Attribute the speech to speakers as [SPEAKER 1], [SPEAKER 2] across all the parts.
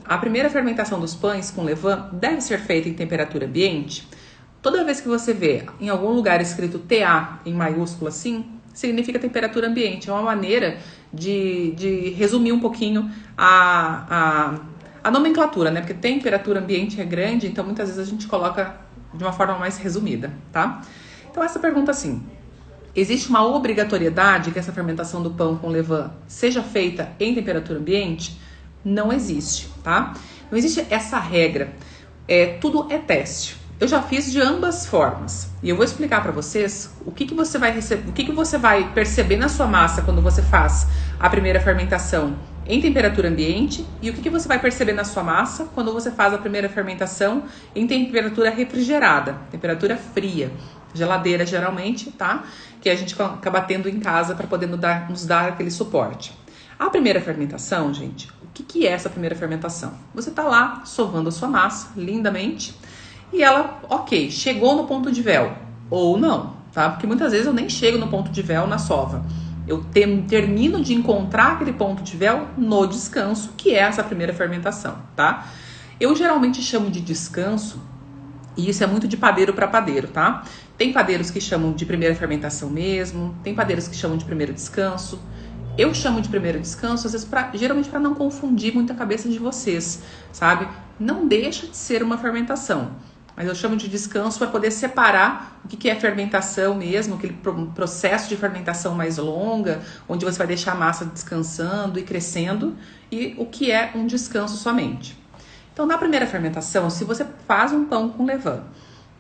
[SPEAKER 1] a primeira fermentação dos pães com levain deve ser feita em temperatura ambiente? Toda vez que você vê em algum lugar escrito TA em maiúsculo assim, significa temperatura ambiente. É uma maneira de resumir um pouquinho a nomenclatura, né? Porque temperatura ambiente é grande, então muitas vezes a gente coloca de uma forma mais resumida, tá? Então essa pergunta assim, existe uma obrigatoriedade que essa fermentação do pão com levain seja feita em temperatura ambiente? Não existe, tá? Não existe essa regra. Tudo é teste. Eu já fiz de ambas formas e eu vou explicar para vocês o que você vai receber, o que você vai perceber na sua massa quando você faz a primeira fermentação em temperatura ambiente e o que você vai perceber na sua massa quando você faz a primeira fermentação em temperatura refrigerada, temperatura fria, geladeira geralmente, tá? Que a gente acaba tendo em casa para poder nos dar aquele suporte. A primeira fermentação, gente, o que é essa primeira fermentação? Você tá lá sovando a sua massa lindamente e ela, ok, chegou no ponto de véu ou não, tá? Porque muitas vezes eu nem chego no ponto de véu na sova. Eu termino de encontrar aquele ponto de véu no descanso, que é essa primeira fermentação, tá? Eu geralmente chamo de descanso, e isso é muito de padeiro para padeiro, tá? Tem padeiros que chamam de primeira fermentação mesmo, tem padeiros que chamam de primeiro descanso. Eu chamo de primeiro descanso, às vezes, geralmente para não confundir muito a cabeça de vocês, sabe? Não deixa de ser uma fermentação. Mas eu chamo de descanso para poder separar o que é fermentação mesmo, aquele processo de fermentação mais longa, onde você vai deixar a massa descansando e crescendo, e o que é um descanso somente. Então, na primeira fermentação, se você faz um pão com levain,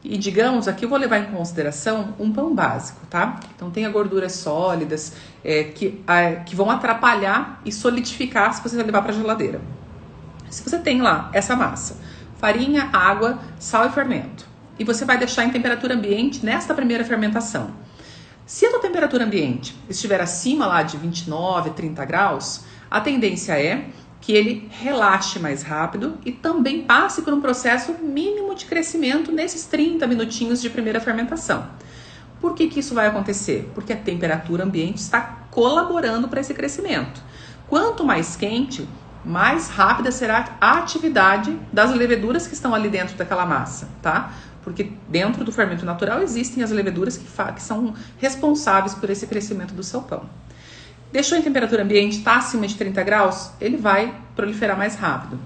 [SPEAKER 1] e digamos, aqui eu vou levar em consideração um pão básico, tá? Então, tenha gorduras sólidas que vão atrapalhar e solidificar se você levar para a geladeira. Se você tem lá essa massa, farinha, água, sal e fermento. E você vai deixar em temperatura ambiente nesta primeira fermentação. Se a tua temperatura ambiente estiver acima lá de 29, 30 graus, a tendência é que ele relaxe mais rápido e também passe por um processo mínimo de crescimento nesses 30 minutinhos de primeira fermentação. Por que isso vai acontecer? Porque a temperatura ambiente está colaborando para esse crescimento. Quanto mais quente, mais rápida será a atividade das leveduras que estão ali dentro daquela massa, tá? Porque dentro do fermento natural existem as leveduras que são responsáveis por esse crescimento do seu pão. Deixou em temperatura ambiente, está acima de 30 graus, ele vai proliferar mais rápido.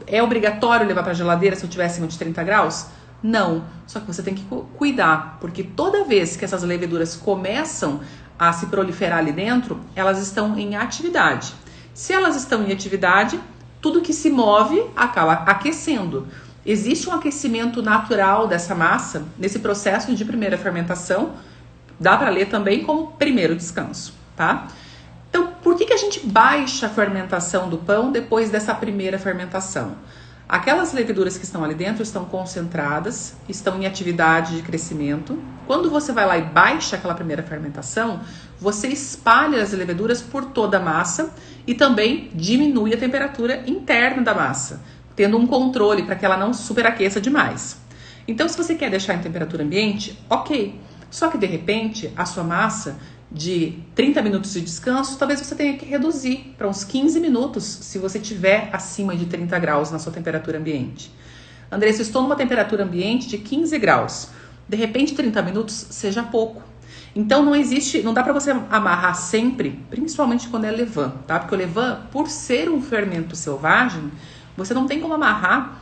[SPEAKER 1] É obrigatório levar para a geladeira se eu estiver acima de 30 graus? Não, só que você tem que cuidar, porque toda vez que essas leveduras começam a se proliferar ali dentro, elas estão em atividade. Se elas estão em atividade, tudo que se move acaba aquecendo. Existe um aquecimento natural dessa massa nesse processo de primeira fermentação, dá para ler também como primeiro descanso, tá? Então, por que a gente baixa a fermentação do pão depois dessa primeira fermentação? Aquelas leveduras que estão ali dentro estão concentradas, estão em atividade de crescimento. Quando você vai lá e baixa aquela primeira fermentação, você espalha as leveduras por toda a massa e também diminui a temperatura interna da massa, tendo um controle para que ela não superaqueça demais. Então, se você quer deixar em temperatura ambiente, ok. Só que, de repente, a sua massa de 30 minutos de descanso, talvez você tenha que reduzir para uns 15 minutos se você tiver acima de 30 graus na sua temperatura ambiente. Andressa, eu estou numa temperatura ambiente de 15 graus. De repente, 30 minutos seja pouco. Então, não dá para você amarrar sempre, principalmente quando é levain, tá? Porque o levain, por ser um fermento selvagem, você não tem como amarrar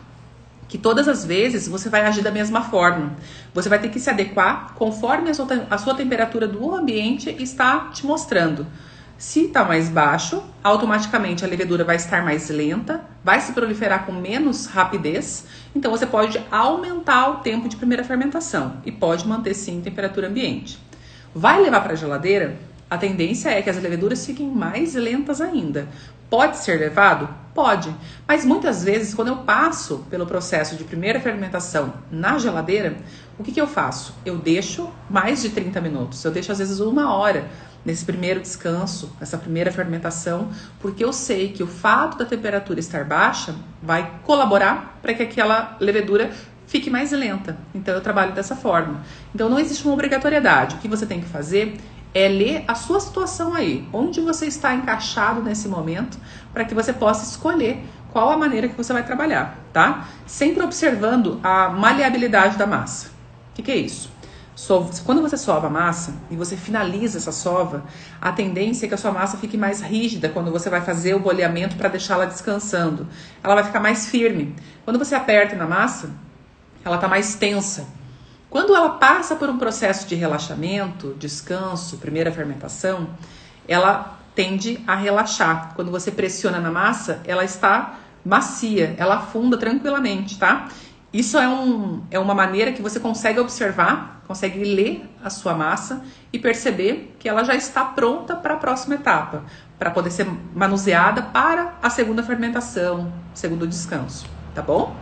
[SPEAKER 1] que todas as vezes você vai agir da mesma forma. Você vai ter que se adequar conforme a sua temperatura do ambiente está te mostrando. Se está mais baixo, automaticamente a levedura vai estar mais lenta, vai se proliferar com menos rapidez, então você pode aumentar o tempo de primeira fermentação e pode manter sim temperatura ambiente. Vai levar para a geladeira? A tendência é que as leveduras fiquem mais lentas ainda. Pode ser levado? Pode. Mas muitas vezes, quando eu passo pelo processo de primeira fermentação na geladeira, o que eu faço? Eu deixo mais de 30 minutos. Eu deixo às vezes 1 hora nesse primeiro descanso, nessa primeira fermentação, porque eu sei que o fato da temperatura estar baixa vai colaborar para que aquela levedura fique mais lenta. Então eu trabalho dessa forma. Então não existe uma obrigatoriedade. O que você tem que fazer é ler a sua situação aí, onde você está encaixado nesse momento, para que você possa escolher qual a maneira que você vai trabalhar, tá? Sempre observando a maleabilidade da massa. O que é isso? Quando você sova a massa e você finaliza essa sova, a tendência é que a sua massa fique mais rígida quando você vai fazer o boleamento para deixá-la descansando. Ela vai ficar mais firme. Quando você aperta na massa, ela está mais tensa. Quando ela passa por um processo de relaxamento, descanso, primeira fermentação, ela tende a relaxar. Quando você pressiona na massa, ela está macia, ela afunda tranquilamente, tá? Isso é uma maneira que você consegue observar, consegue ler a sua massa e perceber que ela já está pronta para a próxima etapa, para poder ser manuseada para a segunda fermentação, segundo descanso, tá bom?